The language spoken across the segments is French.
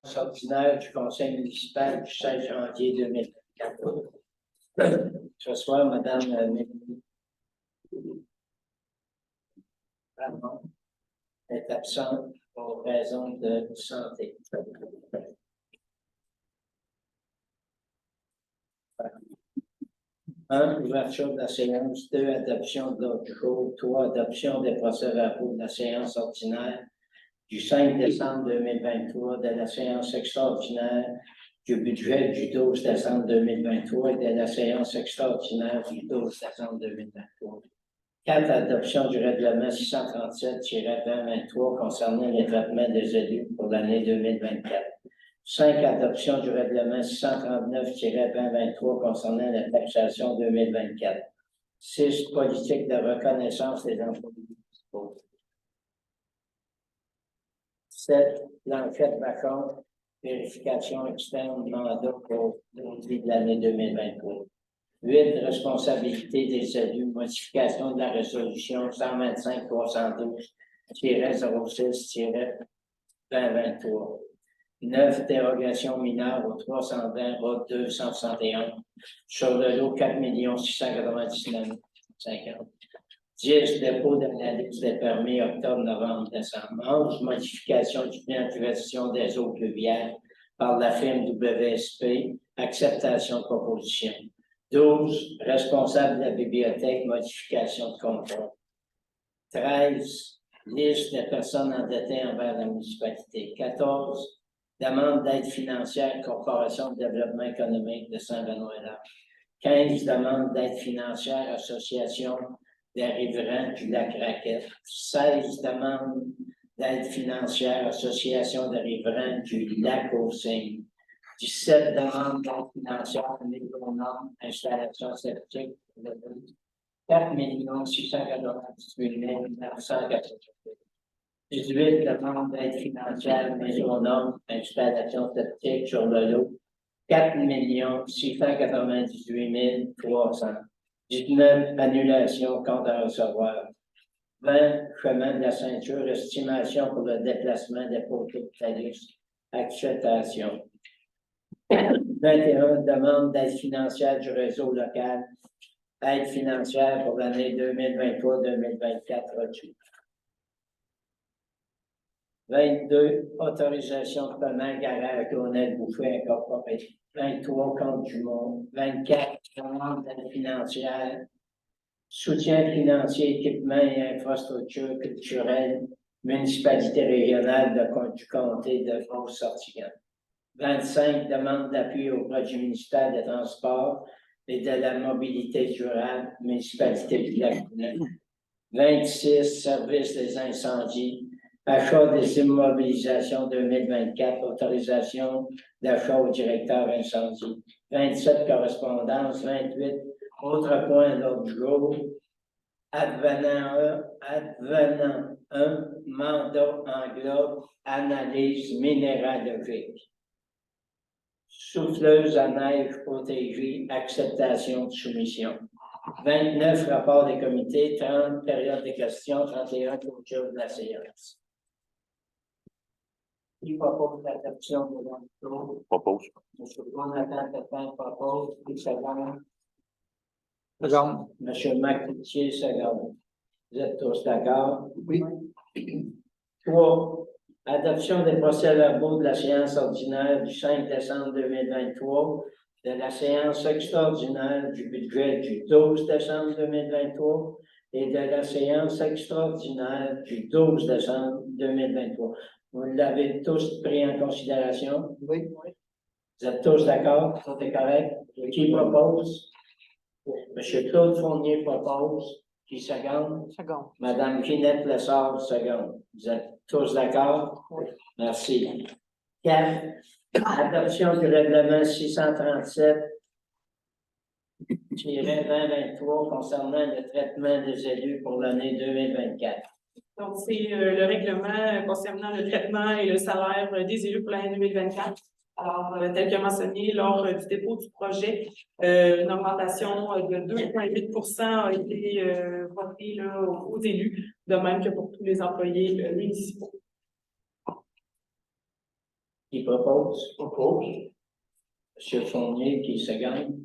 Ordinaire du Conseil municipal du 16 janvier 2024. Ce soir, Madame Mélanie Ramon est absente pour raison de santé. Un, ouverture de la séance. Deux, adoption de l'ordre du jour. Trois, adoption des procès-verbaux de la séance ordinaire du 5 décembre 2023, de la séance extraordinaire du budget du 12 décembre 2023 et de la séance extraordinaire du 12 décembre 2023. 4. Adoption du règlement 637-2023 concernant les traitements des élus pour l'année 2024. 5. Adoption du règlement 639-2023 concernant la taxation 2024. 6. Politique de reconnaissance des employés municipaux. 7. L'enquête vacante, vérification externe, mandat pour l'audit de l'année 2023. 8. Responsabilité des élus, modification de la résolution 125-312-06-2023. 9. Dérogation mineure au 320 route 261 sur le lot 4 699 50. 10. Dépôt d'analyse des permis octobre, novembre, décembre. 11. Modification du plan de gestion des eaux pluviales par la firme WSP. Acceptation de proposition. 12. Responsable de la bibliothèque. Modification de contrat. 13. Liste des personnes endettées envers la municipalité. 14. Demande d'aide financière, Corporation de développement économique de Saint-Benoît-Large. 15. Demande d'aide financière, Association des riverains du lac Raquette. 16. Demande d'aide financière, Association des riverains du lac aux Cygnes. 17. Demande d'aide financière, Métronorme, installation septique. 4 698 988. 18. Demande d'aide financière, Métronorme, installation septique sur le lot. 4 698 300. 19. Annulation, compte à recevoir. 20. Chemin de la ceinture, estimation pour le déplacement des poteaux de talus. Acceptation. 21. Demande d'aide financière du réseau local. Aide financière pour l'année 2023-2024 reçue. 22. Autorisation de paiement garage Lionel Boucher incorporé. 23. Compte du monde. 24. Demande d'aide financière. Soutien financier, équipement et infrastructures culturelles, municipalité régionale du comté de Grosse-Sortignan. 25. Demande d'appui auprès du ministère des Transports et de la mobilité durable, municipalité du Lac-Brunel. 26. Service des incendies. Achat des immobilisations 2024, autorisation d'achat au directeur incendie. 27. Correspondance. 28. Autre point de l'ordre du jour. Advenant un mandat englobe analyse minéralogique. Souffleuse à neige protégée, acceptation de soumission. 29. Rapport des comités, 30. Période de questions, 31. Clôture de la séance. Qui propose l'adoption de l'ordre du jour? Propose. M. Jonathan Pépin propose. Qui seconde? Seconde. M. Macloutier, seconde. Vous êtes tous d'accord? Oui. 3. Adoption des procès-verbaux de la séance ordinaire du 5 décembre 2023, de la séance extraordinaire du budget du 12 décembre 2023 et de la séance extraordinaire du 12 décembre 2023. Vous l'avez tous pris en considération? Oui. Vous êtes tous d'accord? Tout est correct? Qui propose? M. Claude Fournier propose. Qui seconde? Seconde. Mme Ginette Lessard, seconde. Vous êtes tous d'accord? Oui. Merci. 4. Adoption du règlement 637-2023 concernant le traitement des élus pour l'année 2024. Donc, c'est le règlement concernant le traitement et le salaire des élus pour l'année 2024. Alors, tel que mentionné lors du dépôt du projet, une augmentation de 2,8 a été votée là, aux élus, de même que pour tous les employés municipaux. Qui propose? Propose. Monsieur Fournier, qui seconde?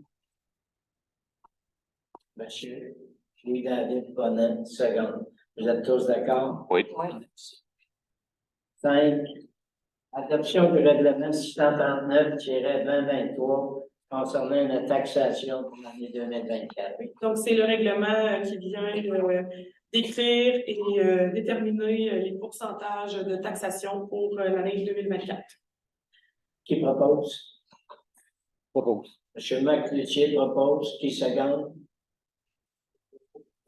Monsieur Louis-David Bonnet, seconde. Vous êtes tous d'accord? Oui. 5. Adoption du règlement 639-2023 concernant la taxation pour l'année 2024. Donc, c'est le règlement qui vient décrire et déterminer les pourcentages de taxation pour l'année 2024. Qui propose? Propose. Monsieur Marc Cloutier propose. Qui seconde?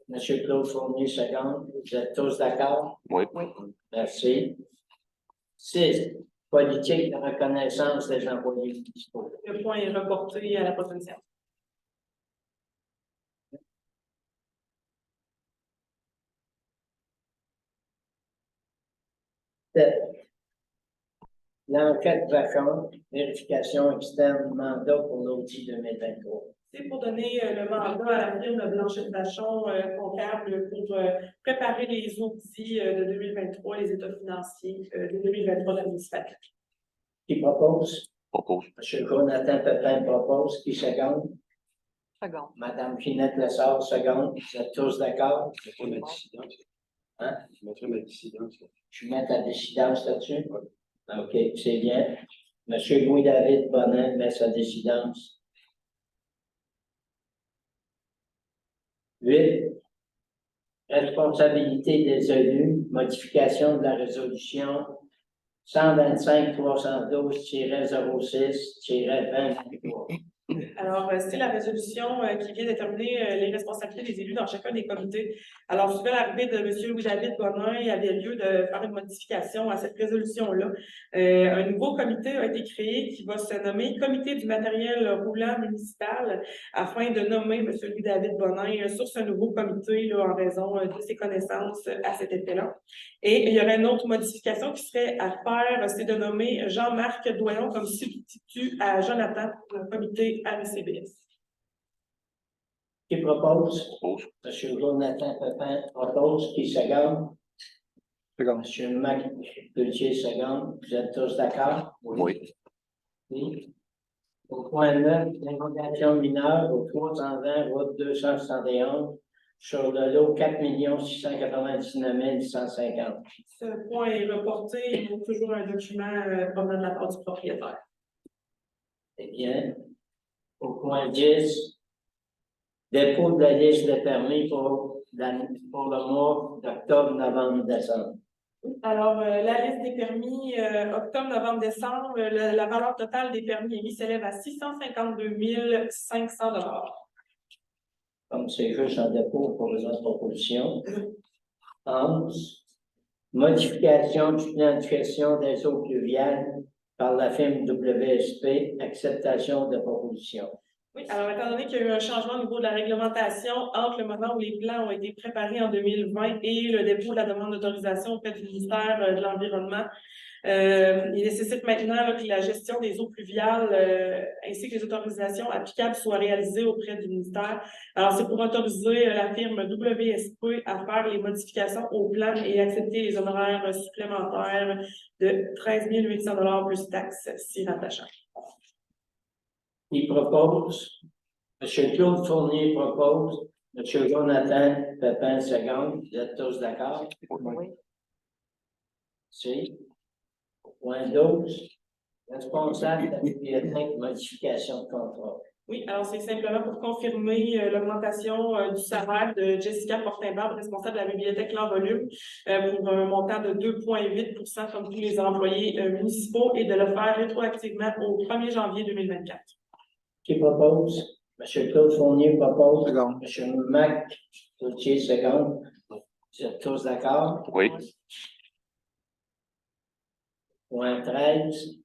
Monsieur Claude Fournier seconde. Vous êtes tous d'accord? Oui. Merci. 6. Politique de reconnaissance des employés municipaux. Le point est reporté à la prochaine séance. L'enquête vacante, vérification externe, mandat pour l'audit 2023. C'est pour donner le mandat à la firme Blanchette Vachon comptable pour préparer les audits de 2023, les états financiers de 2023 de la municipalité. Qui propose? Propose. M. Jonathan Pepin propose. Qui seconde? Seconde. Mme Ginette Lessard, seconde. Vous êtes tous d'accord? Je mettrai ma dissidence. Hein? Je mettrai ma dissidence. Je mets ta décidence là-dessus? OK, c'est bien. M. Louis-David Bonnet met sa décidence. 8. Responsabilité des élus, modification de la résolution 125-312-06-2023. Alors, c'est la résolution qui vient déterminer les responsabilités des élus dans chacun des comités. Alors, suivant l'arrivée de M. Louis-David Bonnet, il y avait lieu de faire une modification à cette résolution-là. Un nouveau comité a été créé qui va se nommer Comité du matériel roulant municipal afin de nommer M. Louis-David Bonnet sur ce nouveau comité là, en raison de ses connaissances à cet effet-là. Et il y aurait une autre modification qui serait à faire, c'est de nommer Jean-Marc Doyon comme substitut à Jonathan pour le comité AMCBS. Qui propose? Propose. M. Jonathan Pepin propose. Qui seconde? Seconde. M. Marc Cloutier seconde. Vous êtes tous d'accord? Oui. Oui. Au point 9, l'invocation mineure au 320 route 271 sur le lot 4 699 150. Ce point est reporté. Il faut toujours un document provenant de la part du propriétaire. Eh bien, au point 10, dépôt de la liste de permis pour le mois d'octobre, novembre, décembre. Alors, la liste des permis, octobre, novembre, décembre, la valeur totale des permis émis s'élève à 652 500 $. Comme c'est juste un dépôt pour besoin de proposition. 11. Modification du plan de gestion des eaux pluviales par la firme WSP, acceptation de proposition. Oui, alors étant donné qu'il y a eu un changement au niveau de la réglementation entre le moment où les plans ont été préparés en 2020 et le dépôt de la demande d'autorisation auprès du ministère de l'Environnement, il nécessite maintenant là, que la gestion des eaux pluviales ainsi que les autorisations applicables soient réalisées auprès du ministère. Alors, c'est pour autoriser la firme WSP à faire les modifications au plan et accepter les honoraires supplémentaires de 13 800 $ plus taxes s'y rattachant. Qui propose? M. Claude Fournier propose. M. Jonathan Pepin seconde. Vous êtes tous d'accord? Oui. Si. Point 12. Responsable de la bibliothèque, modification de contrat. Oui, alors c'est simplement pour confirmer l'augmentation du salaire de Jessica Fortin-Barbe, responsable de la bibliothèque L'Envolume, pour un montant de 2,8 comme tous les employés municipaux et de le faire rétroactivement au 1er janvier 2024. Qui propose? M. Claude Fournier propose. Seconde. M. Marc Cloutier seconde. Vous êtes tous d'accord? Oui. Point 13.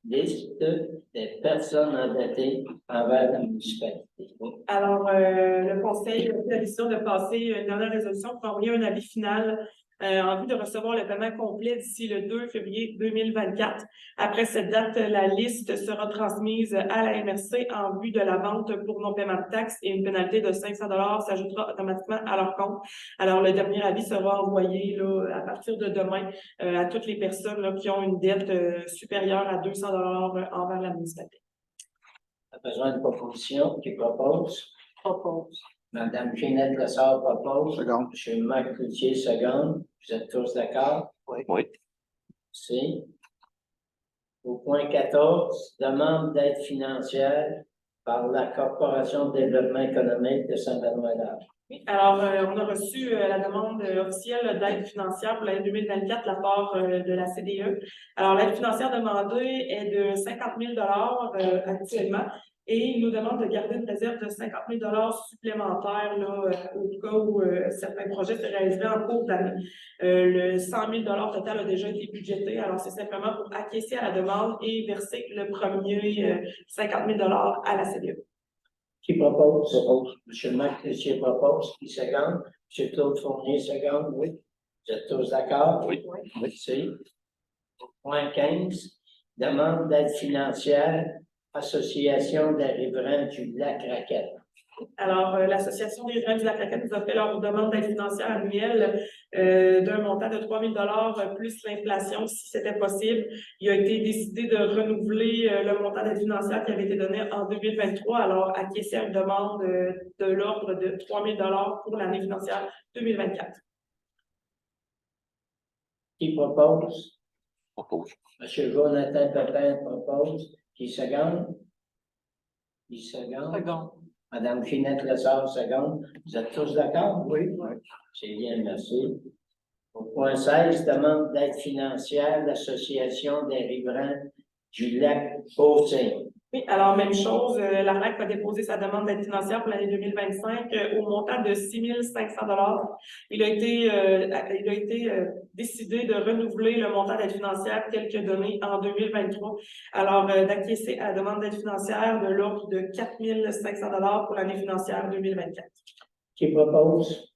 Liste des personnes endettées envers la municipalité. Alors, le Conseil a pris la décision de passer une dernière résolution pour envoyer un avis final en vue de recevoir le paiement complet d'ici le 2 février 2024. Après cette date, la liste sera transmise à la MRC en vue de la vente pour non-paiement de taxes et une pénalité de 500 $ s'ajoutera automatiquement à leur compte. Alors, le dernier avis sera envoyé là, à partir de demain à toutes les personnes là, qui ont une dette supérieure à 200 $ envers la municipalité. A besoin de proposition, qui propose? Propose. Madame Ginette Lessard propose. Second. Monsieur Marc Cloutier, seconde. Vous êtes tous d'accord? Oui. Merci. Au point 14, demande d'aide financière par la Corporation de développement économique de Saint-Benoît-Large. Oui, alors, on a reçu la demande officielle d'aide financière pour l'année 2024 de la part de la CDE. Alors, l'aide financière demandée est de 50 000 $ actuellement et il nous demande de garder une réserve de 50 000 $ supplémentaires là, au cas où certains projets se réaliseraient en cours d'année. Le 100 000 $ total a déjà été budgété. Alors, c'est simplement pour acquiescer à la demande et verser le premier 50 000 $ à la CDE. Qui propose? Monsieur Marc Cloutier propose. Qui seconde? Monsieur Claude Fournier, seconde. Oui. Vous êtes tous d'accord? Oui. Merci. Point 15, demande d'aide financière, Association des riverains du lac Raquette. Alors, l'Association des riverains du lac Raquette nous a fait leur demande d'aide financière annuelle d'un montant de 3 000 $ plus l'inflation, si c'était possible. Il a été décidé de renouveler le montant d'aide financière qui avait été donné en 2023. Alors, acquiescer à une demande de l'ordre de 3 000 $ pour l'année financière 2024. Qui propose? Propose. Monsieur Jonathan Pépin propose. Qui seconde? Qui seconde? Second. Madame Ginette Lessard, seconde. Vous êtes tous d'accord? Oui. C'est bien, merci. Au point 16, demande d'aide financière, l'Association des riverains du lac Beaucin. Oui, alors même chose, l'ARLAC va déposer sa demande d'aide financière pour l'année 2025 au montant de 6 500 $. Il a été décidé de renouveler le montant d'aide financière tel que donné en 2023. Alors, d'acquiescer à la demande d'aide financière de l'ordre de 4 500 $ pour l'année financière 2024. Qui propose?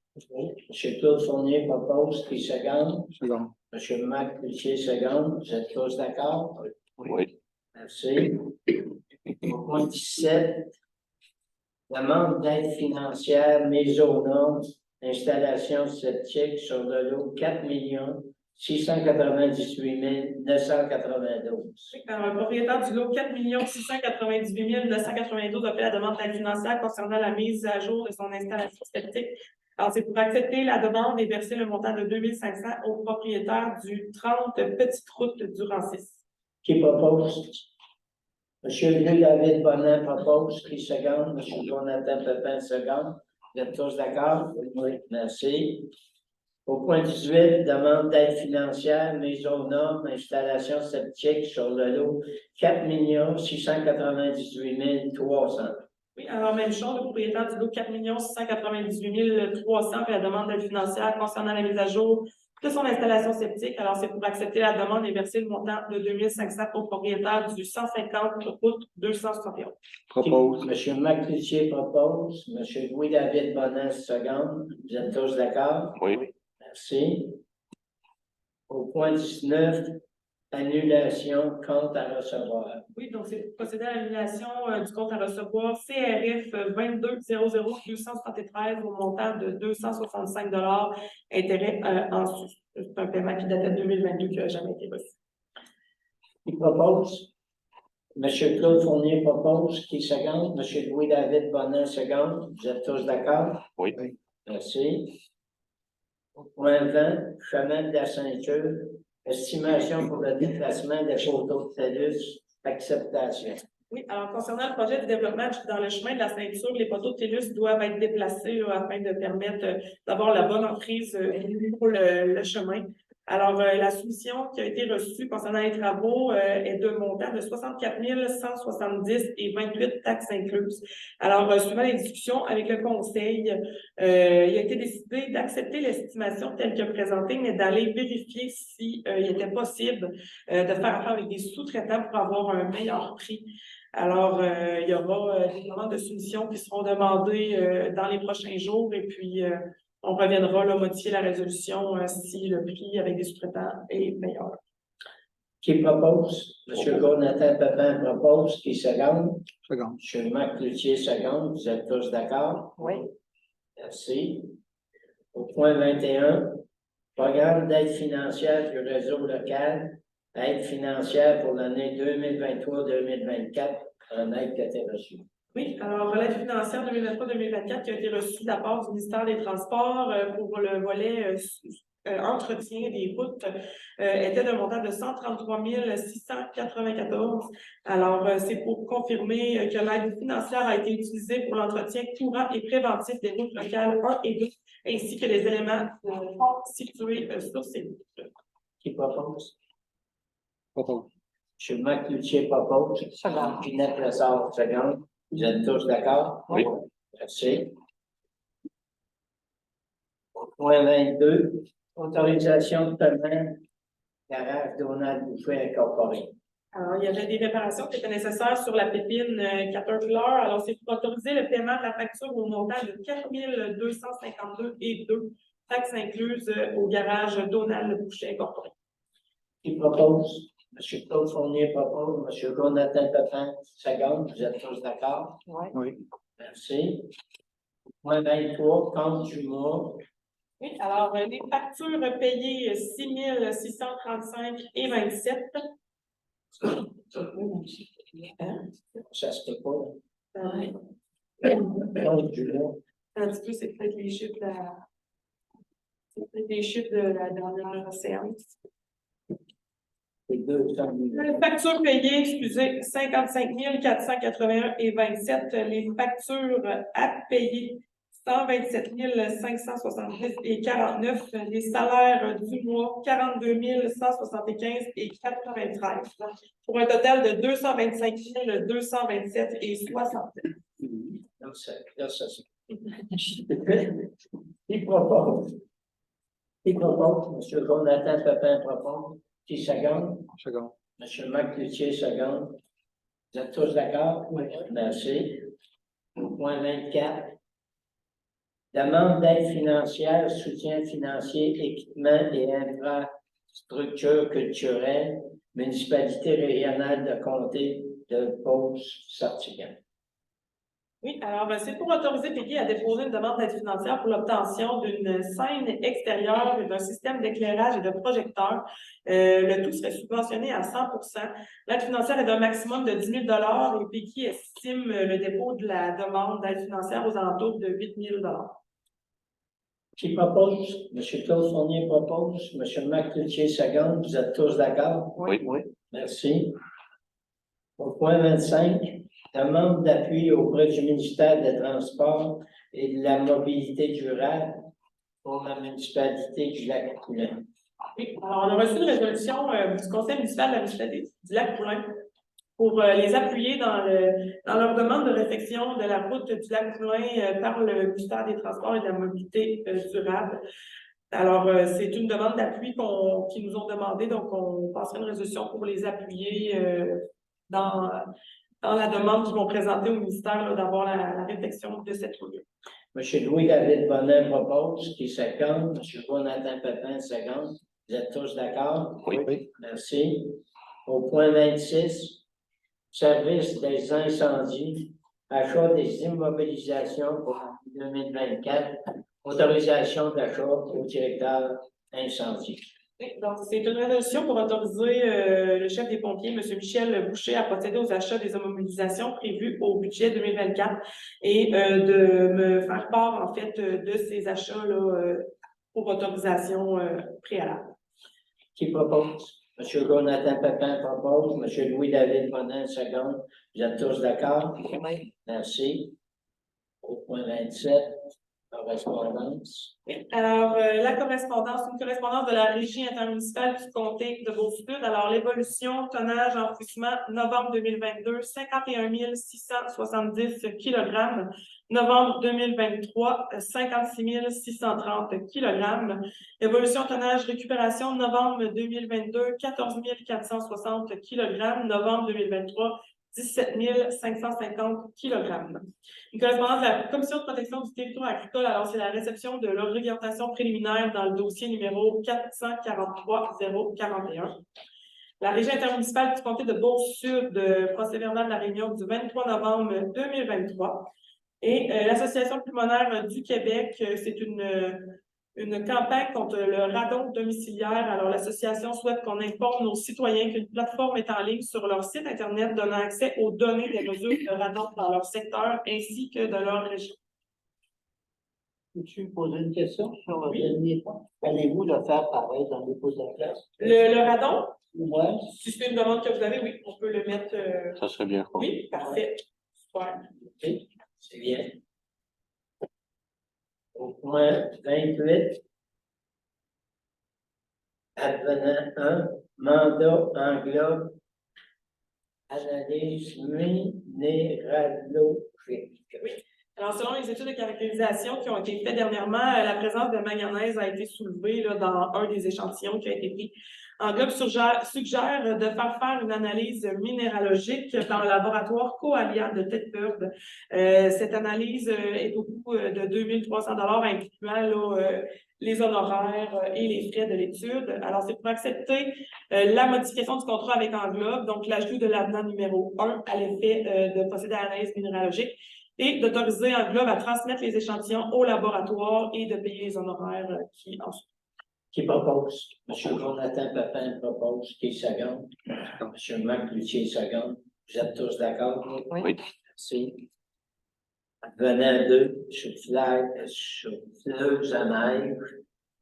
Monsieur Claude Fournier propose. Qui seconde? Second. Monsieur Marc Cloutier, seconde. Vous êtes tous d'accord? Oui. Merci. Au point 17, demande d'aide financière mise aux normes, installation septique sur le lot 4 698 992. Alors, le propriétaire du lot 4 698 992 a fait la demande d'aide financière concernant la mise à jour de son installation septique. Alors, c'est pour accepter la demande et verser le montant de 2 500 au propriétaire du 30 Petite Route du Rancis. Qui propose? Monsieur Louis-David Bonin propose. Qui seconde? Monsieur Jonathan Pépin, seconde. Vous êtes tous d'accord? Oui. Merci. Au point 18, demande d'aide financière, mise aux normes, installation septique sur le lot 4 698 300. Oui, alors même chose, le propriétaire du lot 4 698 300 fait la demande d'aide financière concernant la mise à jour de son installation septique. Alors, c'est pour accepter la demande et verser le montant de 2 500 au propriétaire du 150 route 271. Propose. Monsieur Marc Cloutier propose. Monsieur Louis-David Bonin, seconde. Vous êtes tous d'accord? Oui. Merci. Au point 19, annulation, compte à recevoir. Oui, donc c'est pour procéder à l'annulation du compte à recevoir CRF 22000273 au montant de 265 $, intérêt en sus. C'est un paiement qui datait de 2022 qui n'a jamais été reçu. Qui propose? Monsieur Claude Fournier propose. Qui seconde? Monsieur Louis-David Bonin, seconde. Vous êtes tous d'accord? Oui. Merci. Au point 20, chemin de la ceinture, estimation pour le déplacement des photos de TELUS, acceptation. Oui, alors concernant le projet de développement dans le chemin de la ceinture, les poteaux de TELUS doivent être déplacés là, afin de permettre d'avoir la bonne emprise pour le chemin. Alors, la soumission qui a été reçue concernant les travaux est d'un montant de 64 170 et 28 taxes incluses. Alors, suivant les discussions avec le conseil, il a été décidé d'accepter l'estimation telle que présentée, mais d'aller vérifier si il était possible de faire affaire avec des sous-traitants pour avoir un meilleur prix. Alors, il y aura des demandes de soumission qui seront demandées dans les prochains jours et puis on reviendra là, modifier la résolution si le prix avec des sous-traitants est meilleur. Qui propose? Monsieur Jonathan Pépin propose, qui seconde? Seconde. Monsieur Marc Cloutier seconde, vous êtes tous d'accord? Oui. Merci. Au point 21, programme d'aide financière du réseau local, aide financière pour l'année 2023-2024, en aide qui a été reçue. Oui, alors l'aide financière 2023-2024 qui a été reçue de la part du ministère des Transports pour le volet entretien des routes était d'un montant de 133 694. Alors, c'est pour confirmer que l'aide financière a été utilisée pour l'entretien courant et préventif des routes locales 1 et 2, ainsi que les éléments situés sur ces routes. Qui propose? Propose. M. Marc Cloutier propose. Seconde. Ginette Lessard, seconde. Vous êtes tous d'accord? Oui. Merci. Au point 22, autorisation de paiement, garage Donald Boucher incorporé. Alors, il y avait des réparations qui étaient nécessaires sur la pépine Caterpillar. Alors, c'est pour autoriser le paiement de la facture au montant de 4 252,2, taxes incluses au garage Donald Boucher incorporé. Qui propose? M. Claude Fournier propose. M. Jonathan Pépin, seconde. Vous êtes tous d'accord? Oui. Oui. Merci. Point 23, compte du mois. Oui, alors, les factures payées 6 635 et 27. Hein? Ça se peut pas. Oui. Compte du mois. Un petit peu, c'est peut-être les chiffres de la... C'est peut-être les chiffres de la dernière séance. C'est 200 Les 000. factures payées, excusez, 55 481 et 27. Les factures à payer, 127 570 et 49. Les salaires du mois, 42 175 et 93. Pour un total de 225 227 et 60. Là, ça, c'est. Qui propose? Qui propose? M. Jonathan Pépin propose. Qui seconde? Seconde. M. Marc Cloutier seconde. Vous êtes tous d'accord? Oui. Merci. Point 24. Demande d'aide financière, soutien financier, équipement et infrastructures culturelles, municipalité régionale de comté de Beauce-Sartiguan. Oui, alors c'est pour autoriser Peggy à déposer une demande d'aide financière pour l'obtention d'une scène extérieure et d'un système d'éclairage et de projecteurs. Le tout serait subventionné à 100%. L'aide financière est d'un maximum de 10 000 et Peggy estime le dépôt de la demande d'aide financière aux alentours de 8 000 Qui propose? M. Claude Fournier propose. M. Marc Cloutier seconde. Vous êtes tous d'accord? Oui. Oui. Merci. Au point 25, demande d'appui auprès du ministère des Transports et de la Mobilité durable pour la municipalité du Lac-Poulin. Oui, alors on a reçu une résolution du Conseil municipal de la municipalité du Lac-Poulin pour les appuyer dans leur demande de réfection de la route du Lac-Poulin par le ministère des Transports et de la Mobilité durable. Alors, c'est une demande d'appui qu'ils nous ont demandé, donc on passera une résolution pour les appuyer dans la demande qu'ils vont présenter au ministère d'avoir la réflexion de cette route. M. Louis-David Bonin propose, qui seconde. M. Jonathan Pépin seconde. Vous êtes tous d'accord? Oui. Oui. Merci. Au point 26, service des incendies, achat des immobilisations pour 2024, autorisation d'achat au directeur incendie. Oui, donc, c'est une résolution pour autoriser le chef des pompiers, M. Michel Boucher, à procéder aux achats des immobilisations prévues au budget 2024 et de me faire part, en fait, de ces achats-là pour autorisation préalable. Qui propose? M. Jonathan Pépin propose. M. Louis-David Bonin, seconde. Vous êtes tous d'accord? Oui. Merci. Au point 27, correspondance. Alors, la correspondance, une correspondance de la Régie intermunicipale du comté de Beauce-Sud. Alors, l'évolution, tonnage, enfouissement, novembre 2022, 51 670 kg. Novembre 2023, 56 630 kg. Évolution, tonnage, récupération, novembre 2022, 14 460 kg. Novembre 2023, 17 550 kg. Une correspondance de la Commission de protection du territoire agricole, alors c'est la réception de l'orientation préliminaire dans le dossier numéro 443-041. La Régie intermunicipale du comté de Beauce-Sud, procès-verbal de la réunion du 23 novembre 2023. Et l'Association pulmonaire du Québec, c'est une campagne contre le radon domiciliaire. Alors, l'association souhaite qu'on informe nos citoyens qu'une plateforme est en ligne sur leur site Internet donnant accès aux données des mesures de radon dans leur secteur ainsi que de leur région. Peux-tu poser une question sur le dernier point? Allez-vous le faire pareil dans les poses de classe? Le radon, Ouais. si c'est une demande que vous avez, oui, on peut le mettre. Ça serait bien. Oui, parfait. Super. OK, c'est bien. Au point 28, advenant 1, mandat englobe analyse minéralogique. Oui. Alors, selon les études de caractérisation qui ont été faites dernièrement, la présence de manganèse a été soulevée là, dans un des échantillons qui a été pris. Englobe suggère de faire une analyse minéralogique dans le laboratoire Coalia de Thetford. Cette analyse est au coût de 2300 $ incluant là, les honoraires et les frais de l'étude. Alors, c'est pour accepter la modification du contrat avec Englobe, donc l'ajout de l'avenant numéro 1 à l'effet de procéder à l'analyse minéralogique et d'autoriser Englobe à transmettre les échantillons au laboratoire et de payer les honoraires qui en sont. Qui propose? M. Jonathan Papin propose, qui est second. M. Marc Cloutier, second. Vous êtes tous d'accord? Oui. Merci. Venant 2, souffleuse à neige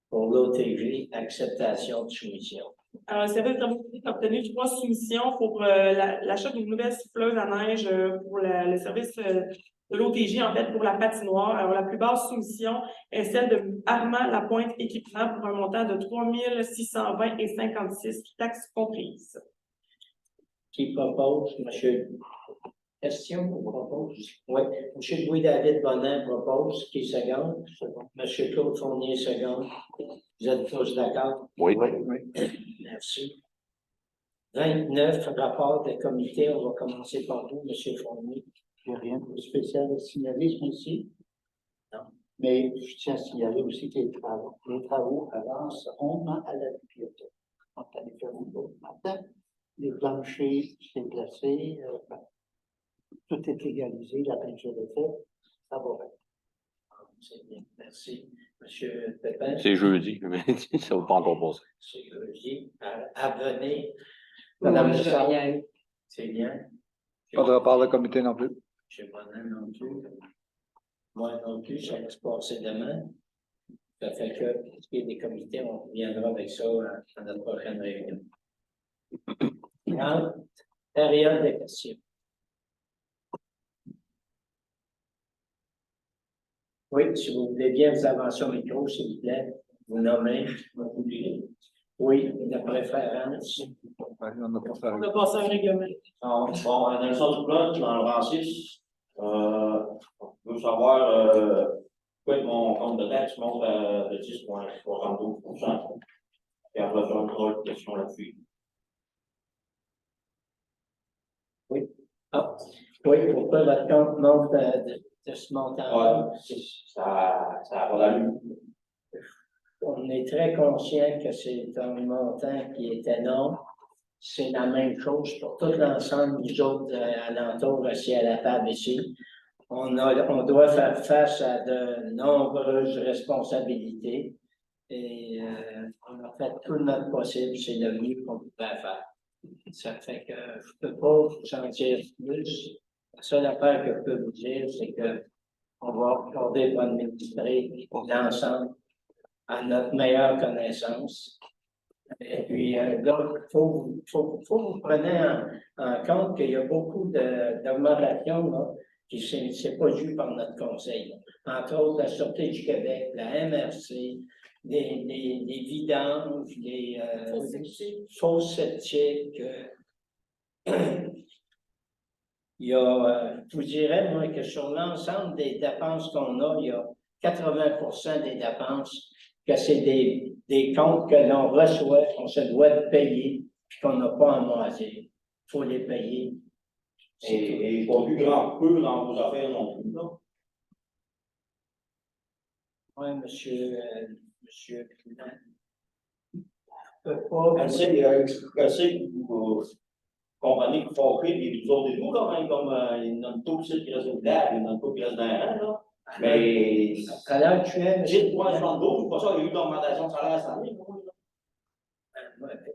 pour l'OTG, acceptation de soumission. Alors, le service de travaux publics a obtenu 3 soumissions pour l'achat d'une nouvelle souffleuse à neige pour le service de l'OTJ, en fait, pour la patinoire. Alors, la plus basse soumission est celle de Armand Lapointe Équipement pour un montant de 3 620,56 $, taxes comprises. Qui propose? Monsieur, question ou propose? Oui. Monsieur Louis-David Bonin propose, qui est second. Monsieur Claude Fournier, second. Vous êtes tous d'accord? Oui. Merci. 29, rapport des comités. On va commencer par vous, Monsieur Fournier. J'ai rien de spécial à signaler ici. Non. Mais je tiens à signaler aussi que les travaux avancent rondement à la bibliothèque. On est allé faire une autre matin. Les planchers, c'est placé. Tout est égalisé, la peinture est faite. Ça va bien. C'est bien, merci. Monsieur Pépin? C'est jeudi, mais ça ne va pas encore passer. C'est jeudi. À venir. Madame le Sarnier. C'est bien. Pas de rapport de comité non plus. Monsieur Bonin non plus. Moi non plus, ça va se passer demain. Ça fait que, pour ce qui est des comités, on reviendra avec ça à notre prochaine réunion. 30, période de questions. Oui, si vous voulez bien vous avancer au micro, s'il vous plaît, vous nommez. Oui, de préférence. Ouais, on a pas fait. On a passé un règlement. Bon, Nelson Duplot, dans le rang 6, je veux savoir pourquoi mon compte de taxe monte de 10,72 %. Et après, j'ai une autre question là-dessus. Oui. Ah, oui, pourquoi votre compte monte de ce montant-là? Ça n'a pas d'allure. On est très conscient que c'est un montant qui est énorme. C'est la même chose pour tout l'ensemble des autres alentours ici à la table ici. On doit faire face à de nombreuses responsabilités et on a fait tout notre possible, c'est le mieux qu'on pouvait faire. Ça fait que je ne peux pas vous en dire plus. La seule affaire que je peux vous dire, c'est que on va regarder pour administrer l'ensemble à notre meilleure connaissance. Et puis, donc, il faut vous preniez en compte qu'il y a beaucoup d'augmentations qui c'est pas dû par notre conseil. Entre autres, la Sûreté du Québec, la MRC, des vidanges, des fausses sceptiques. Il y a, je vous dirais, moi, que sur l'ensemble des dépenses qu'on a, il y a 80% des dépenses que c'est des comptes que l'on reçoit, qu'on se doit de payer, puis qu'on n'a pas à moisir. Il faut les payer. Et pas plus grand peu dans vos affaires non plus, là. Oui, monsieur Poulin. Peut pas. Je sais que vous comprenez qu'il faut offrir des autres et tout, là, même comme il y en a une taux qui reste au village, il y en a une taux qui reste dans un rang, là. Mais À l'heure actuelle, 10,72, pas ça, il y a eu d'augmentation de salaire cette année.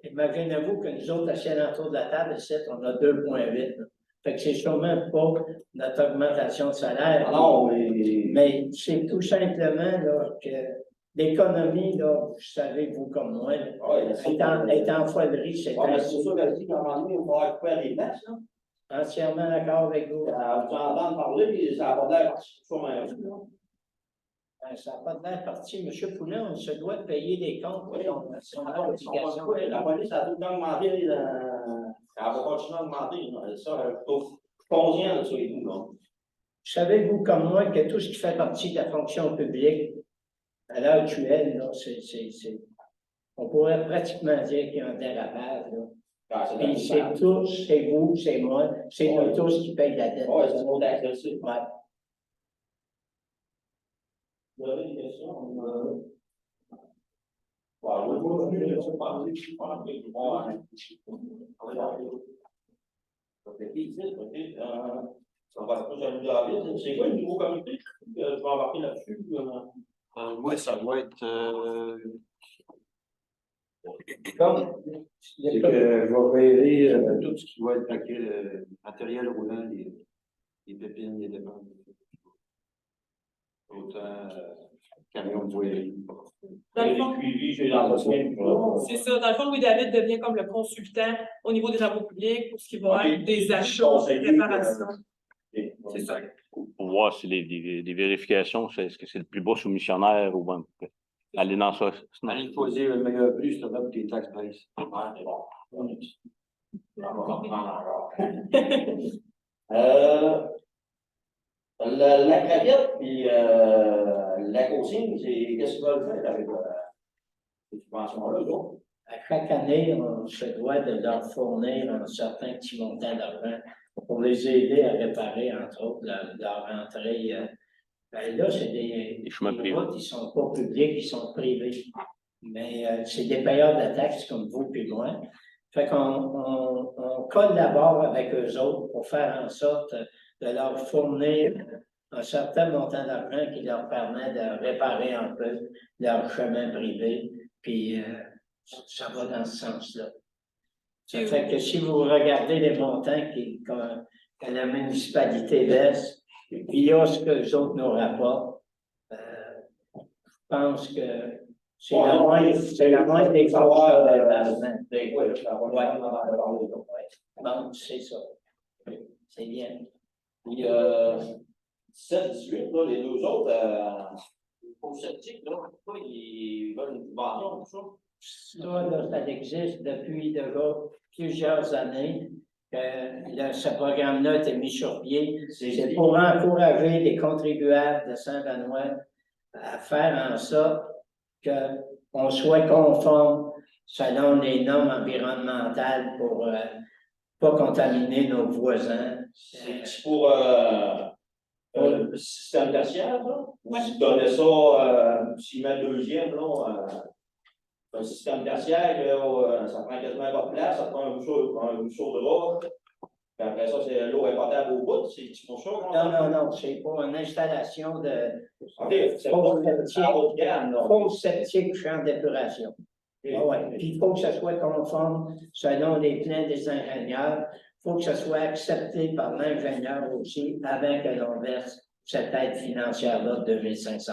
imaginez-vous que nous autres, assis autour de la table, ici, on a 2,8. là. Fait que c'est sûrement pas notre augmentation de salaire. Ah non, mais Mais c'est tout simplement là, que l'économie, là, vous savez, vous comme moi, là, ouais, est en foilerie, c'est ouais, mais c'est pour ça que je dis qu'à un moment donné, il va falloir récupérer des places, là. entièrement d'accord avec vous. Vous entendre parler, puis ça va pas l'air là. Ça n'a pas de l'air parti. M. Poulin, on se doit de payer des comptes. Oui, C'est une obligation. la police a tout le temps augmenté, elle va continuer à augmenter, là. Ça, je suis conscient de ça et tout, là. Savez-vous comme moi que tout ce qui fait partie de la fonction publique, à l'heure actuelle, là, on pourrait pratiquement dire qu'il y a un dérapage. Là. Ah, c'est Puis c'est tous, c'est vous, c'est moi, c'est nous tous qui payent la dette. Oui, c'est un mot d'accès. Ouais. Vous avez des questions? Ça va plus à David. C'est quoi le nouveau comité? Tu vas embarquer là-dessus? Oui, ça doit être. Comme C'est que je vais verrer tout ce qui va être matériel roulant, les pépines, les dépenses. Autant camion de voirie. Dans le fond, Suivi, j'ai l'entretien. c'est ça. Dans le fond, Louis David devient comme le consultant au niveau des travaux publics pour ce qui va être des achats, Conseiller, réparations. C'est ça. Pour voir si les vérifications, est-ce que c'est le plus bas soumissionnaire ou bien aller dans ça. Il faut dire le meilleur prix, c'est là que tes taxes baissent. Ouais, c'est bon. Ça va reprendre encore. La cravate puis la consigne, c'est qu'est-ce qu'ils veulent faire avec ces subventions-là, donc? à chaque année, on se doit de leur fournir un certain petit montant d'argent pour les aider à réparer, entre autres, leur entrée. Ben là, c'est des chemins privés. routes qui ne sont pas publics, qui sont privés. Mais c'est des payeurs de taxes comme vous et moi. Fait qu'on collabore avec eux autres pour faire en sorte de leur fournir un certain montant d'argent qui leur permet de réparer un peu leur chemin privé. Puis ça va dans ce sens-là. Ça fait que si vous regardez les montants que la municipalité verse, via ce que les autres nous rapportent, je pense que c'est la moindre des forces Bon, c'est ça. C'est bien. Puis 17-18, là, les deux autres, pour sceptiques, là, pourquoi ils veulent une subvention pour ça? Ça, là, ça existe depuis déjà plusieurs années. Ce programme-là a été mis sur pied. C'est pour encourager les contribuables de Saint-Benoît à faire en sorte qu'on soit conforme selon les normes environnementales pour pas contaminer nos voisins. C'est pour le système tertiaire, là? Ou s'ils donnaient ça, s'ils mettent deuxième, là, un système tertiaire, là, ça prend quasiment pas de place, ça prend un ruisseau de l'eau. Puis après ça, l'eau est potable au bout, c'est pour ça. Non, c'est pour une installation de OK, c'est pas à haute gamme, là. fausse septique champ d'épuration. Ah ouais. Puis il faut que ça soit conforme selon les plans des ingénieurs. Il faut que ça soit accepté par l'ingénieur aussi avant que l'on verse cette aide financière-là de 2 500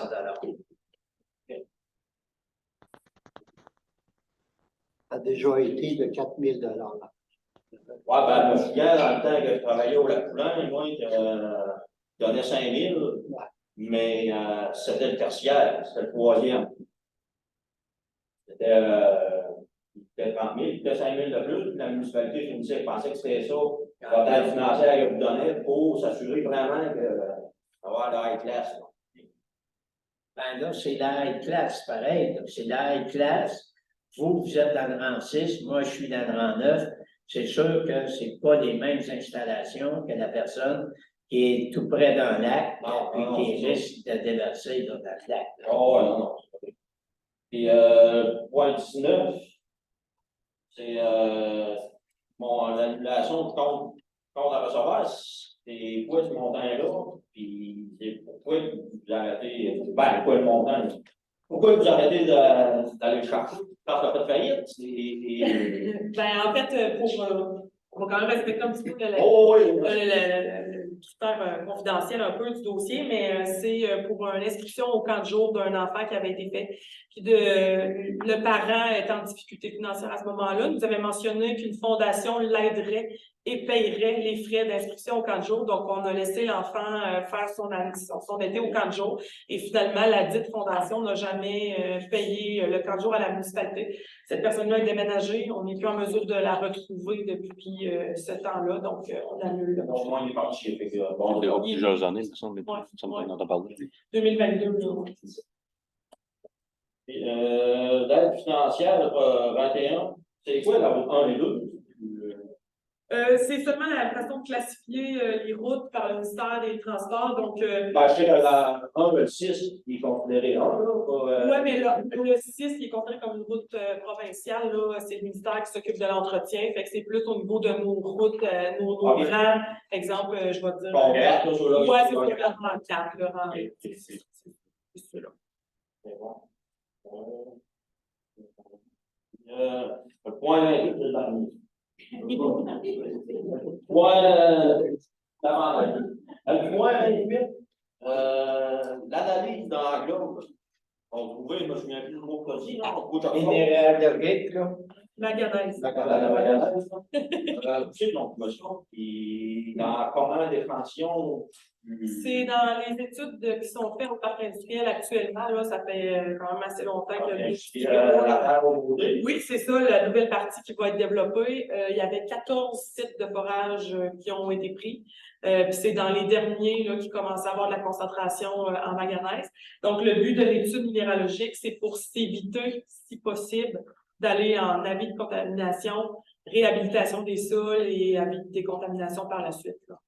a déjà été de 4 000 $. Ouais, ben, je me souviens, dans le temps que je travaillais au Lac-Poulain, moi, je donnais 5 000, mais c'était le tertiaire, c'était le troisième. C'était 30 000, c'était 5 000 de plus, puis la municipalité finissait, je pensais que c'était ça, la aide financière qu'elle vous donnait pour s'assurer vraiment d'avoir la high class. Ben là, c'est la high class, pareil. C'est la high class. Vous êtes dans le rang 6, moi, je suis dans le rang 9. c'est sûr que c'est pas les mêmes installations que la personne qui est tout près d'un lac, Non, puis non, qui c'est ça. risque de déverser dans le lac. là. Oh, ouais, non, non. Puis, point 19, c'est, l'annulation de compte à recevoir, c'est quoi ce montant-là? Puis, c'est pourquoi vous arrêtez, ben, quoi le montant? Pourquoi vous arrêtez d'aller le chercher? Parce que ça fait faillite? Ben, en fait, on va quand même respecter un petit peu Oh, oui, oui. le critère confidentiel un peu du dossier, mais c'est pour une inscription au camp de jour d'un enfant qui avait été fait. Puis le parent est en difficulté financière à ce moment-là. Nous avait mentionné qu'une fondation l'aiderait et payerait les frais d'inscription au camp de jour. Donc, on a laissé l'enfant faire son été au camp de jour. Et finalement, la dite fondation n'a jamais payé le camp de jour à la municipalité. Cette personne-là est déménagée. On n'est plus en mesure de la retrouver depuis ce temps-là. Donc, on annule le Au moins, il est parti. Fait que, bon, Il y a plusieurs années, il me semble, Ouais, ça me ouais. entend parler. 2022. là. L'aide financière, 21, c'est quoi la route 1 et 2? C'est seulement la façon de classifier les routes par le ministère des Transports. Donc, Ben, je sais que la 1, le 6, il est considéré 1, là. ouais, mais le 6 qui est considéré comme une route provinciale, là, c'est le ministère qui s'occupe de l'entretien. Fait que c'est plus au niveau de nos routes, nos Ok. grands. Exemple, je vais dire. Bon, regarde, là, ceux-là. Ouais, c'est pour le rang 4, le rang. C'est ceux-là. C'est bon. Le point 28, c'est le dernier. Point d'avant-dernier. Le point 28, l'analyse dans la globe. On trouvait, je me souviens plus du mot précis, non? Minéral de Gate, là. Maganaise. C'est une promotion qui, dans comment défension. C'est dans les études qui sont faites au parc industriel actuellement. Là, ça fait quand même assez longtemps que La terre au boudé. Oui, c'est ça, la nouvelle partie qui va être développée. Il y avait 14 sites de forage qui ont été pris. Puis c'est dans les derniers là, qui commencent à avoir de la concentration en manganèse. Donc, le but de l'étude minéralogique, c'est pour s'éviter, si possible, d'aller en avis de contamination, réhabilitation des sols et avis de décontamination par la suite. Là.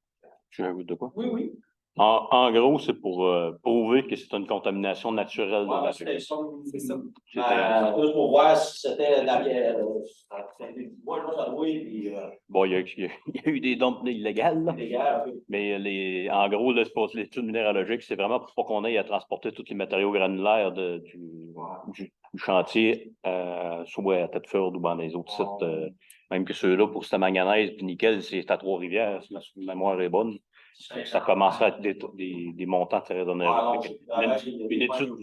Je veux de quoi? Oui, oui. En gros, c'est pour prouver que c'est une contamination naturelle de la C'était ça. C'est ça. Juste pour voir si c'était la pierre. Moi, je ça oui, puis. Bon, il y a eu des dons illégales, là. Légal, Mais en gros, là, c'est pour l'étude minéralogique, c'est vraiment pour pas qu'on aille à transporter tous les matériaux granulaires du chantier, soit à Tête-Furde ou dans les autres sites. Même que ceux-là, pour cette manganèse puis nickel, c'est à Trois-Rivières, si ma mémoire est bonne. Ça commencerait à être des montants très onéreux. Une étude.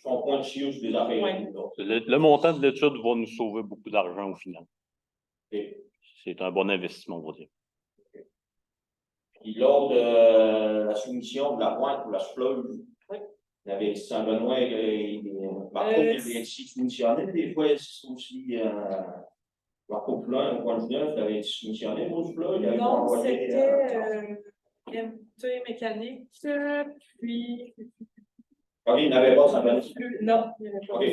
Son point de chute, des affaires. Ouais. Le montant de l'étude va nous sauver beaucoup d'argent au final. Okay. C'est un bon investissement, on va dire. Puis l'autre, la soumission de la pointe ou la souffleuse. Il y avait Saint-Benoît, Marco qui avait été soumissionné. Des fois, c'est aussi Marco Poulin, au point de 9, il avait été soumissionné pour souffleuse. Non, c'était MT mécanique, puis. Ah oui, il n'avait pas Saint-Benoît. Non, il n'y avait pas. OK.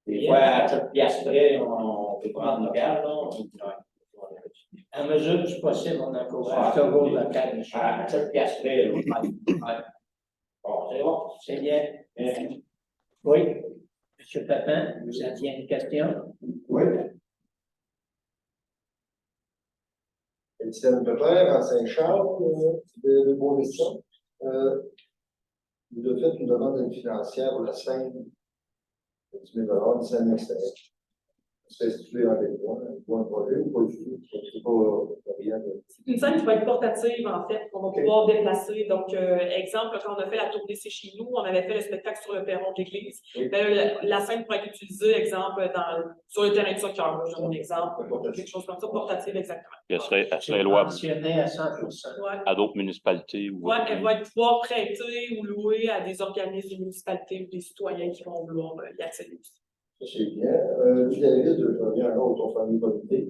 Des fois, à chaque pièce près, on peut prendre local, là. À mesure du possible, on encourage toujours le local. À chaque pièce près, là. Bon, c'est bon. C'est bien. Oui. M. Papin, vous aviez une question? Oui. Étienne Pepper, à Saint-Charles, de Beaumission. Vous avez fait une demande d'aide financière pour la scène de 10 000 $, scène extérieure. C'est situé en Bénémois, un projet ou pas du tout? C'est pas rien de. C'est une scène qui va être portative, en fait, qu'on va pouvoir déplacer. Donc, exemple, quand on a fait la tournée C'est chez nous, on avait fait le spectacle sur le perron de l'église. Oui. La scène pourrait être utilisée, exemple, sur le terrain de soccer. Je donne un exemple, quelque chose comme ça, portative, exactement. Elle serait louable Mentionné à 100%. Ouais. à d'autres municipalités. Ouais, elle va être pouvoir prêter ou louer à des organismes de municipalité ou des citoyens qui vont vouloir y accéder aussi. Ça, c'est bien. David, je reviens encore au ton famille comité.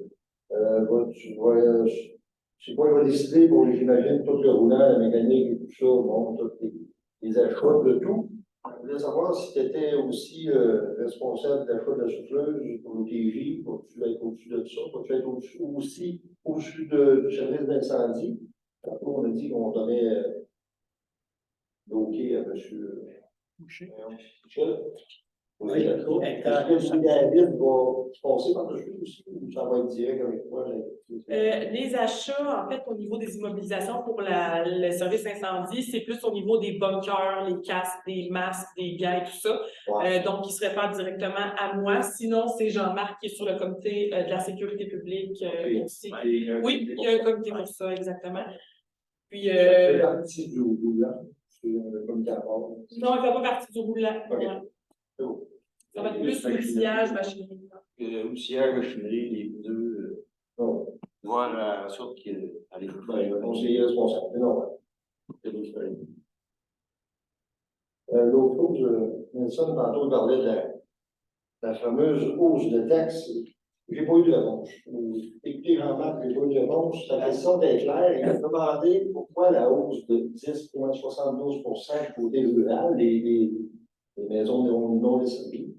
C'est quoi, il va décider pour, j'imagine, tout le roulant, la mécanique et tout ça, bon, tous les achats de tout. Je voulais savoir si tu étais aussi responsable d'achat de la souffleuse pour le TJ, pour-tu être au-dessus de ça, pour-tu être aussi au-dessus du service d'incendie. Tantôt, on a dit qu'on donnait l'OK à M. Michel. Oui, Est-ce que David va passer par-dessus aussi ou ça va être direct avec moi? Les achats, en fait, au niveau des immobilisations pour le service incendie, c'est plus au niveau des bunkers, les casques, des masques, des gants et tout ça. Ouais. Donc, ils se réfèrent directement à moi. Sinon, c'est Jean-Marc qui est sur le comité de la sécurité publique aussi. Oui, il y a un comité pour ça, exactement. Puis, Ça fait partie du roulant, c'est le comité à part. non, il ne fait pas partie du roulant. Ok. Ouais. C'est bon. Ça va être plus outillage, machinerie. Outillage, machinerie, les deux, voir en sorte qu'il allait Le conseiller responsable, c'est normal. L'autre chose, Nelson, tantôt, il parlait de la fameuse hausse de taxes. Je n'ai pas eu de réponse. Écoutez, Jean-Marc, je n'ai pas eu de réponse. Sa question était claire. Il a demandé pourquoi la hausse de 10,72% côté rural, les maisons non desservies.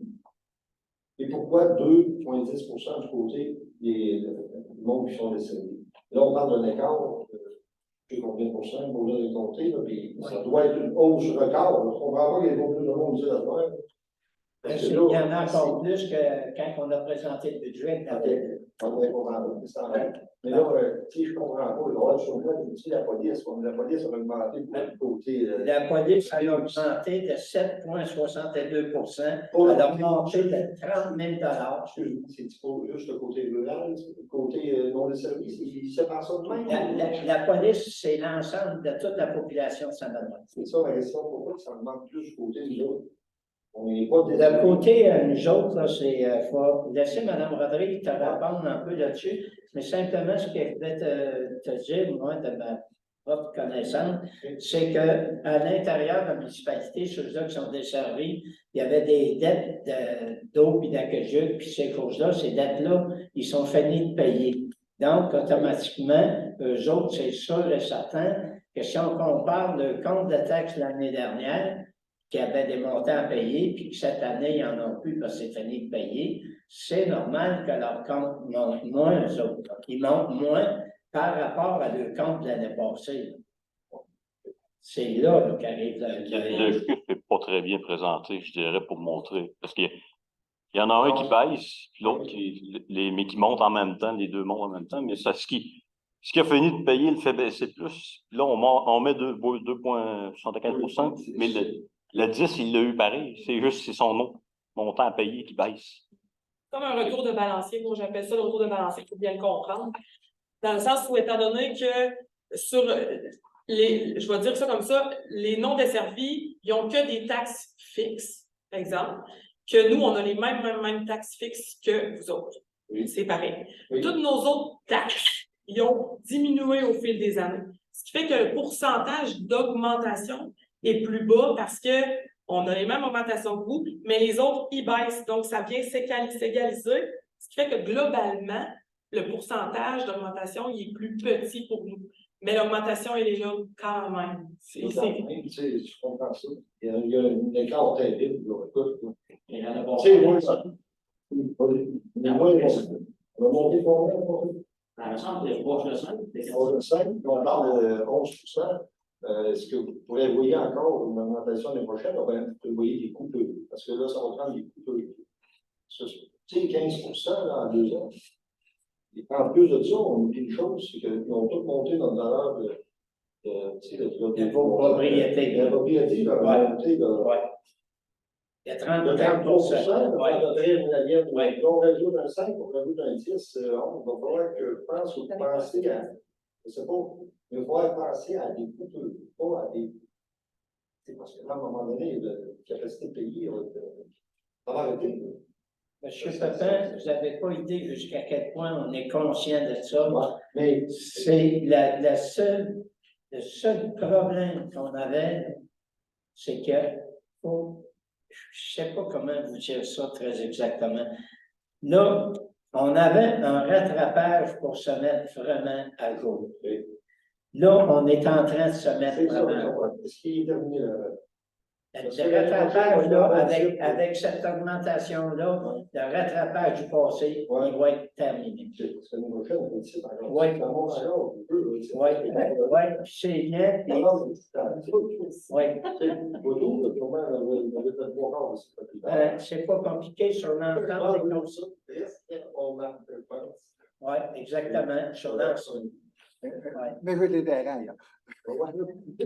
Et pourquoi 2,10% du côté des mondes qui sont desservis. Là, on parle d'un écart, je sais combien de pourcents, pour les compter, là, puis ça doit être une hausse record. On ne comprend pas qu'il y ait pas plus de monde ici là-dedans. Il y en a encore plus que quand on a présenté le budget. On va comprendre, c'est ça. Mais là, si je comprends pas, le droit de chômage, aussi la police a augmenté pour le côté. La police a augmenté de 7,62 Pour elle a augmenté de 30 000 Excuse-moi, c'est pas juste le côté rural, c'est le côté non desservi, il sépare ça de même. La police, c'est l'ensemble de toute la population de Saint-Benoît. C'est ça la question, pourquoi ça augmente plus du côté du autres? On n'est pas des. De côté, nous autres, là, c'est faut laisser Mme Rodrigue te répondre un peu là-dessus, mais simplement ce que je voulais te dire, moi, de ma propre connaissance, c'est qu'à l'intérieur de la municipalité, sur ceux qui sont desservis, il y avait des dettes d'eau et d'aqueduc, puis ces choses-là, ces dettes-là, ils sont finis de payer. Donc, automatiquement, eux autres, c'est sûr et certain que si on compare le compte de taxes l'année dernière, qui avaient des montants à payer, puis que cette année, ils n'en ont plus parce que c'est fini de payer, c'est normal que leur compte monte moins, eux autres. Ils montent moins par rapport à leur compte de l'année passée. C'est là qu'arrive Le chiffre n'est pas très bien présenté, je dirais, pour montrer. Parce qu'il y en a un qui baisse, puis l'autre mais qui monte en même temps, les deux montent en même temps, mais ça, ce qui a fini de payer le fait baisser plus. Puis là, on met 2,75 %, mais le 10, il l'a eu pareil. C'est juste c'est son montant à payer qui baisse. Comme un retour de balancier, moi j'appelle ça le retour de balancier, il faut bien le comprendre. Dans le sens où, étant donné que sur je vais dire ça comme ça, les non desservis, ils n'ont que des taxes fixes, par exemple, que nous, on a les mêmes taxes fixes que vous autres. Oui. C'est pareil. Oui. Toutes nos autres taxes, ils ont diminué au fil des années. Ce qui fait que le pourcentage d'augmentation est plus bas parce que on a les mêmes augmentations que vous, mais les autres, ils baissent. Donc, ça vient s'égaliser. Ce qui fait que globalement, le pourcentage d'augmentation, il est plus petit pour nous. Mais l'augmentation, elle est là quand même. Je comprends ça. Il y a un écart terrible. Il y en a Tu sais, moi, ça. Mais moi, on va monter combien? L'ensemble des proches de 5. On 5, on parle de 11%. Est-ce que vous prévoyez encore une augmentation l'année prochaine? On va prévoyer des coupures. Parce que là, ça va prendre des coupures. Tu sais, 15% là, en 2 ans. Et en plus de ça, on oublie une chose, c'est qu'ils ont tous monté notre valeur de propriété. La propriété va monter de. Il y a 33%. Ouais. On rajoute un 5, on rajoute un 10, on va falloir que penser à. Je ne sais pas, il va falloir penser à des coupures, pas à des. Parce que là, à un moment donné, la capacité de payer ça va arrêter. Monsieur Pepin, vous n'avez pas idée jusqu'à quel point on est conscient de ça. Ouais, mais c'est le seul problème qu'on avait, c'est que je ne sais pas comment vous dire ça très exactement. Là, on avait un rattrapage pour se mettre vraiment à jour. Là, on est en train de se mettre vraiment à jour. Est-ce qu'il est terminé? Le rattrapage, là, avec cette augmentation-là, le rattrapage du passé, Ouais. il va être terminé. Parce que nous, on fait une petite encore. Ouais. Ça monte encore un peu, là, tu sais. Oui, c'est bien. puis- Ouais. Autour, là, comment on va faire trois quarts aussi, pas plus tard. C'est pas compliqué sur l'ensemble des comme conseils. ça, on marque le point. Oui, exactement, sur l'ensemble. Mais je vais t'aider à rien.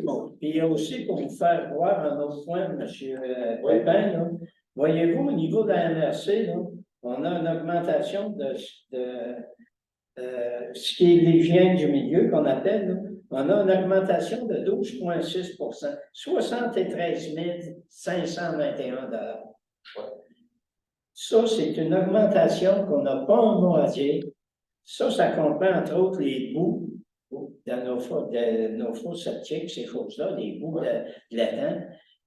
Bon, puis il y a aussi pour vous faire voir un autre point, M. Pépin, là. Voyez-vous, au niveau de la MRC, là, on a une augmentation de ce qui est l'hygiène du milieu qu'on appelle, là. On a une augmentation de 12,6 73 521 $. Ça, c'est une augmentation qu'on n'a pas un mot à dire. Ça comprend entre autres les bouts de nos fosses septiques, ces choses-là, les bouts de l'étang,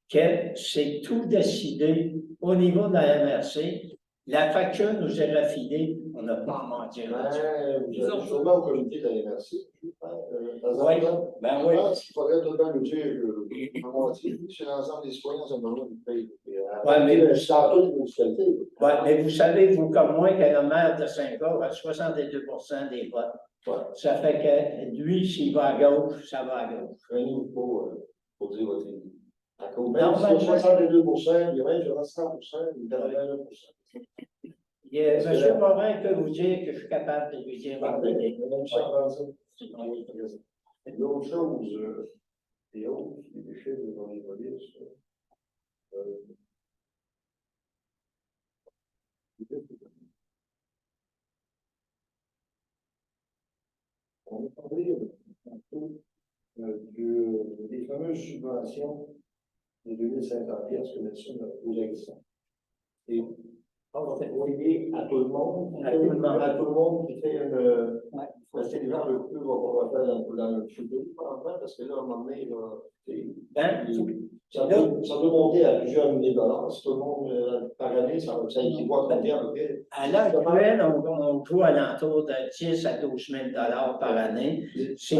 que c'est tout décidé au niveau de la MRC. La facture nous est raffinée, on n'a pas à mentir là-dessus. Vous avez sûrement au comité de la MRC. Oui, ben oui. Je pense qu'il faudrait tout le temps nous dire que c'est l'ensemble des citoyens, c'est un moment du pays. Ouais, mais- c'est dans toutes les municipalités. Ouais, mais vous savez, vous comme moi, que le maire de Saint-Claude a 62% des votes. Ouais. Ça fait que lui, s'il va à gauche, ça va à gauche. Prenez-vous pour dire votre idée. D'accord. Non, Même si mais- c'est 62%, il y aurait 100%, il y aurait 1%. M. Morin peut vous dire que je suis capable de lui dire votre idée. L'autre chose, les hausses, les déchets dans les polices. On a parlé des fameuses subventions de 2500 pièces que médecine aux existants. Et envoyer à tout le monde, à tout le monde qui fait une. Parce que les gens le plus vont faire dans le futur, parce que là, à un moment donné, ça peut monter à plusieurs milliers de dollars. Si tout le monde, par année, ça équivaut à combien à peu près? À l'heure actuelle, on joue à l'entour de 10 à 12 000 $ par année. C'est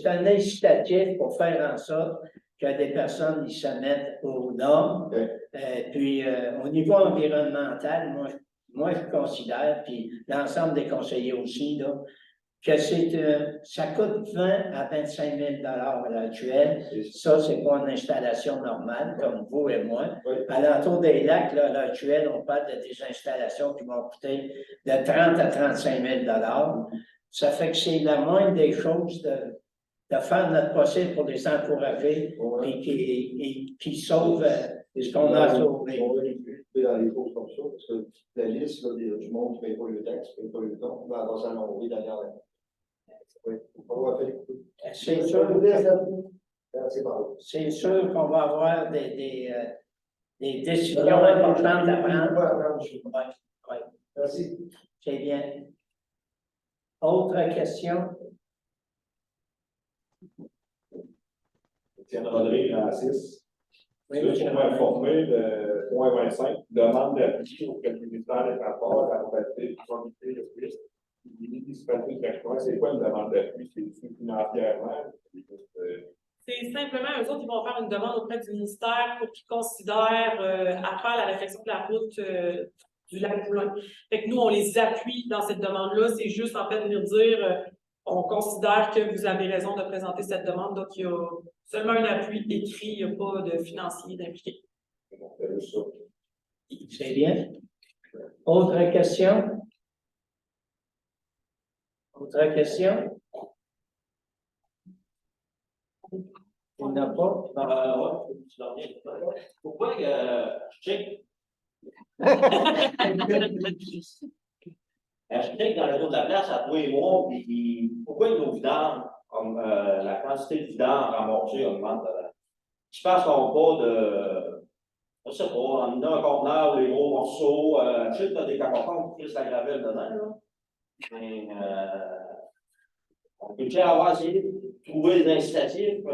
un incitatif pour faire en sorte que des personnes ils se mettent aux normes. Puis, au niveau environnemental, moi, je considère, puis l'ensemble des conseillers aussi, là, que ça coûte 20 à 25 000 $ à l'heure actuelle. Ça, c'est pas une installation normale, comme vous et moi. À l'entour des lacs, là, à l'heure actuelle, on parle de des installations qui vont coûter de 30 à 35 000 $. Ça fait que c'est la moindre des choses de faire notre possible pour les encourager et qui sauvent ce qu'on a sauvé. Dans les choses comme ça, parce que la liste là, du monde qui ne paye pas le taxe, qui ne paye pas le temps, va s'allonger derrière la. C'est sûr qu'on va avoir des décisions importantes à prendre. Ouais. Merci. C'est bien. Autre question? Étienne Rodrigue, à 6. Oui, Juste pour m'informer, le point 25, demande d'appui auprès du ministère des Transports, la compatibilité, conformité, le plus. Les municipalités de Saint-Claude, c'est quoi une demande d'appui? C'est financièrement? C'est simplement, eux autres, ils vont faire une demande auprès du ministère pour qu'ils considèrent à faire la réflexion de la route du lac Poulin. Fait que nous, on les appuie dans cette demande-là. C'est juste en fait venir dire on considère que vous avez raison de présenter cette demande. Donc, il y a seulement un appui écrit, il n'y a pas de financier d'impliqué. C'est bien. Autre question? Autre question? Il n'y en a pas? Pourquoi je check? Je check dans le tour de la place à tous les mois, puis pourquoi nos vidanges, la quantité de vidanges ramassées augmente? Je pense qu'on n'a pas de. Je sais pas, on a un conteneur, les gros morceaux, je sais que tu as des caractères qui la gravelle dedans, là. Mais on peut avoir essayé de trouver des incitatifs,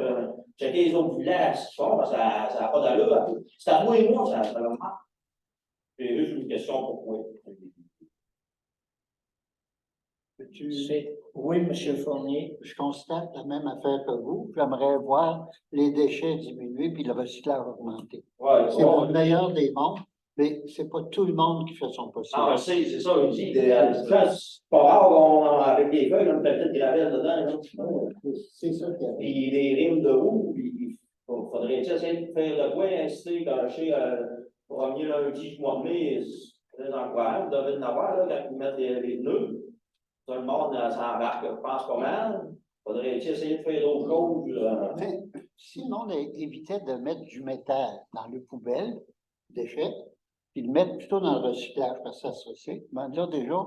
checker les autres villages, ce qu'ils font, parce que ça n'a pas d'allure. C'est à moi et moi, ça augmente. Et eux, j'ai une question pourquoi. Oui, M. Fournier. Je constate la même affaire que vous. J'aimerais voir les déchets diminuer puis le recyclage augmenter. Ouais, C'est le meilleur des mondes, mais c'est pas tout le monde qui fait son possible. Ah, c'est ça, je dis, c'est pas rare avec des feuilles, on peut-être gravel dedans, C'est ça qui arrive. puis des rimes de roue, puis il faudrait essayer de faire de quoi, inciter, gâcher, premier lundi du mois de mai, c'est très encourageant, vous devez en avoir, là, quand ils mettent les pneus, tout le monde s'embarque, je pense pas mal, faudrait essayer de faire d'autres choses. Mais si on évitait de mettre du métal dans les poubelles, déchets, puis le mettre plutôt dans le recyclage, parce que ça se recycle, ben là, déjà,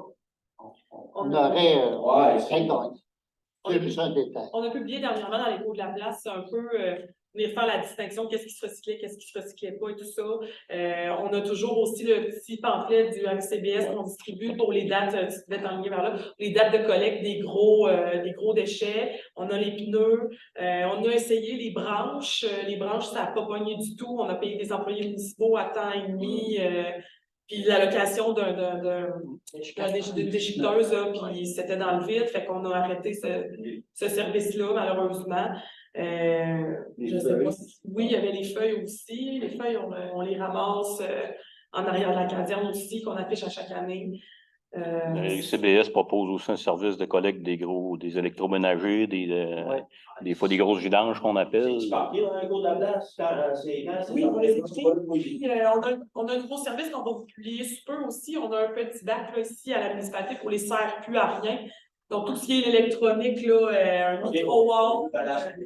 on aurait Ouais, très gagné. On a C'est juste un détail. On a publié dernièrement dans les cours de la place un peu venir faire la distinction, qu'est-ce qui se recyclait, qu'est-ce qui se recyclait pas et tout ça. On a toujours aussi le petit pamphlet du RCBS qu'on distribue pour les dates, tu devais t'enligner vers là, les dates de collecte des gros déchets. On a les pneus, on a essayé les branches. Les branches, ça n'a pas pogné du tout. On a payé des employés municipaux à temps et demi. Puis l'allocation d'une déchiqueteuse, là, puis c'était dans le vide, fait qu'on a arrêté ce service-là, malheureusement. Je sais pas si... Oui, il y avait les feuilles aussi. Les feuilles, on les ramasse en arrière de la caserne aussi, qu'on affiche à chaque année. Le CBS propose aussi un service de collecte des électroménagers, des fois des grosses vidanges qu'on appelle. C'est parti dans un cours de la place, quand Oui, on les écrit. Puis, on a un nouveau service qu'on va vous publier sous peu aussi. On a un petit bac là, ici à la municipalité pour les sert plus à rien. Donc, tout ce qui est l'électronique, là, un micro-wall.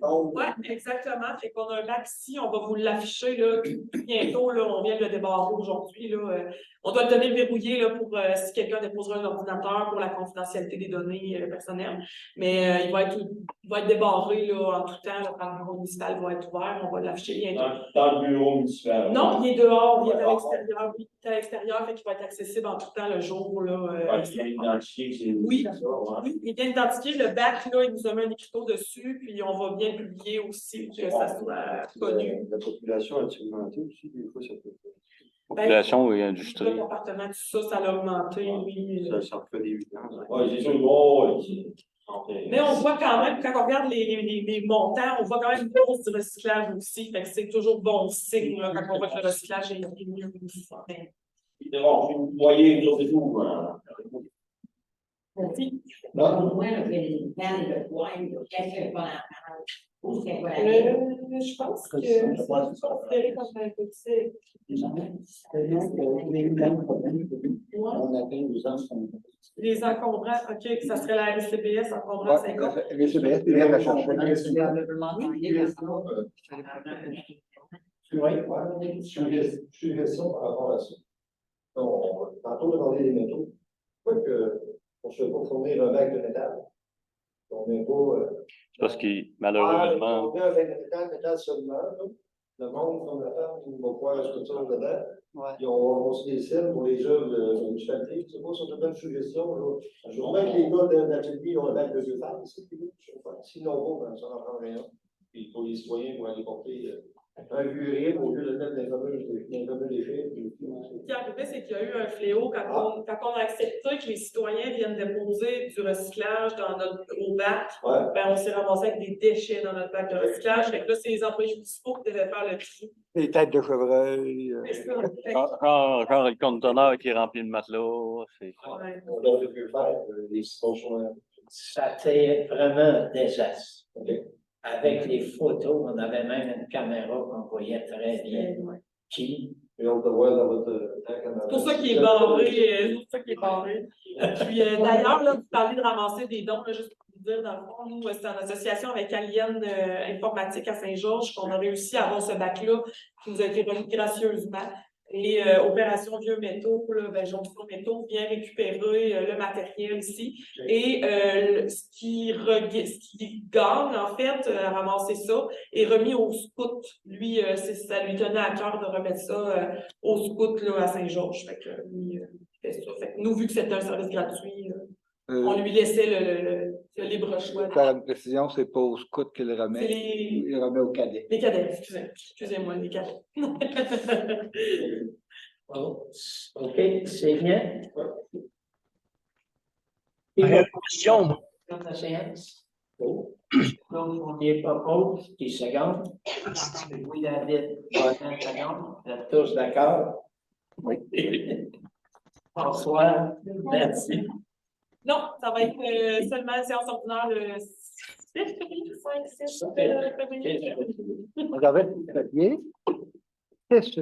Oui, exactement. Fait qu'on a un bac ici, on va vous l'afficher là, bientôt. Là, on vient de le débarrer aujourd'hui. Là, on doit le tenir verrouillé là, pour si quelqu'un déposera un ordinateur pour la confidentialité des données personnelles. Mais il va être débarré là, en tout temps là, quand le bureau municipal va être ouvert. On va l'afficher bientôt. dans le bureau municipal. Non, il est dehors, il est à l'extérieur. Oui, il est à l'extérieur, fait qu'il va être accessible en tout temps le jour. Là, Il est identifié, c'est oui, oui, il est bien identifié. Le bac, là, il nous a mis un écriteau dessus, puis on va bien le publier aussi, que ça soit connu. La population a augmenté aussi, des fois, ça peut faire. Population et Le industrie. comportement, tout ça, ça a augmenté, oui. Ça fait des vidanges. Oui, c'est sûr, gros. Mais on voit quand même, quand on regarde les montants, on voit quand même une hausse du recyclage aussi. Fait que c'est toujours bon signe là, quand on voit que le recyclage est mieux. Vous voyez, vous avez tout. Merci. Au moins, on fait des plans de points, qu'est-ce qu'on en parle? Ou c'est quoi la Je pense que c'est considéré comme un petit. On appelle les enfants. Les encombrants, OK, ça serait la RCBS encombrants 50. Le CBS, il vient de la chercher. Suggestion par rapport à ça. Tantôt, on a demandé des métaux. Quoi que, on se fait pas fournir un bac de métal. On n'est pas. Parce que malheureusement, On met un bac de métal seulement. Là. Le monde, comme la femme, il va pouvoir la structure dedans. Ouais. Puis on va aussi des cibles pour les œuvres de municipalité. C'est pas sur toute une suggestion. Là. Je voudrais que les gars de l'atelier ont un bac de vieux femmes. S'ils n'ont pas, ben, ça n'en prend rien. Puis pour les citoyens, pour aller porter un vieux rire au lieu de mettre des fameux déchets. Ce qui est arrivé, c'est qu'il y a eu un fléau quand on a accepté que les citoyens viennent déposer du recyclage dans notre gros bac. Ouais. Ben, on s'est ramassé avec des déchets dans notre bac de recyclage. Fait que là, c'est les employés municipaux qui devaient faire le tri. Les têtes de chevreuil. C'est ça. Fait que, genre le conteneur qui est rempli de matelas. ouais. On aurait pu faire les situations. Ça a été vraiment un désastre. OK. Avec les photos, on avait même une caméra qu'on voyait très bien. Ouais. Qui, Et on te voit dans votre. C'est pour ça qu'il est barré. C'est pour ça qu'il est barré. Puis d'ailleurs, là, vous parlez de ramasser des dons, là, juste pour vous dire, dans le fond, nous, c'est en association avec Alien Informatique à Saint-Georges qu'on a réussi à avoir ce bac-là qui nous a été remis gracieusement. Et Opération Vieux Métaux, là, ben, Jonction Métaux vient récupérer le matériel ici. Et ce qui gagne, en fait, à ramasser ça, est remis au scout. Lui, ça lui tenait à cœur de remettre ça au scout là, à Saint-Georges. Fait que lui, il fait ça. Fait que nous, vu que c'était un service gratuit, on lui laissait le libre choix. Faire une précision, c'est pas au scout qu'il le remet. C'est Il le remet au cadet. les cadets, excusez-moi, les cadets. oh, OK, c'est bien. Question. La séance. Oh. Claude Fournier propose, qui seconde. Oui, David, Bonnet seconde. Vous êtes tous d'accord? Oui. François, merci. Non, ça va être seulement séance ordinaire le 6 février, 5, 6 février. Vous avez le papier? Qu'est-ce que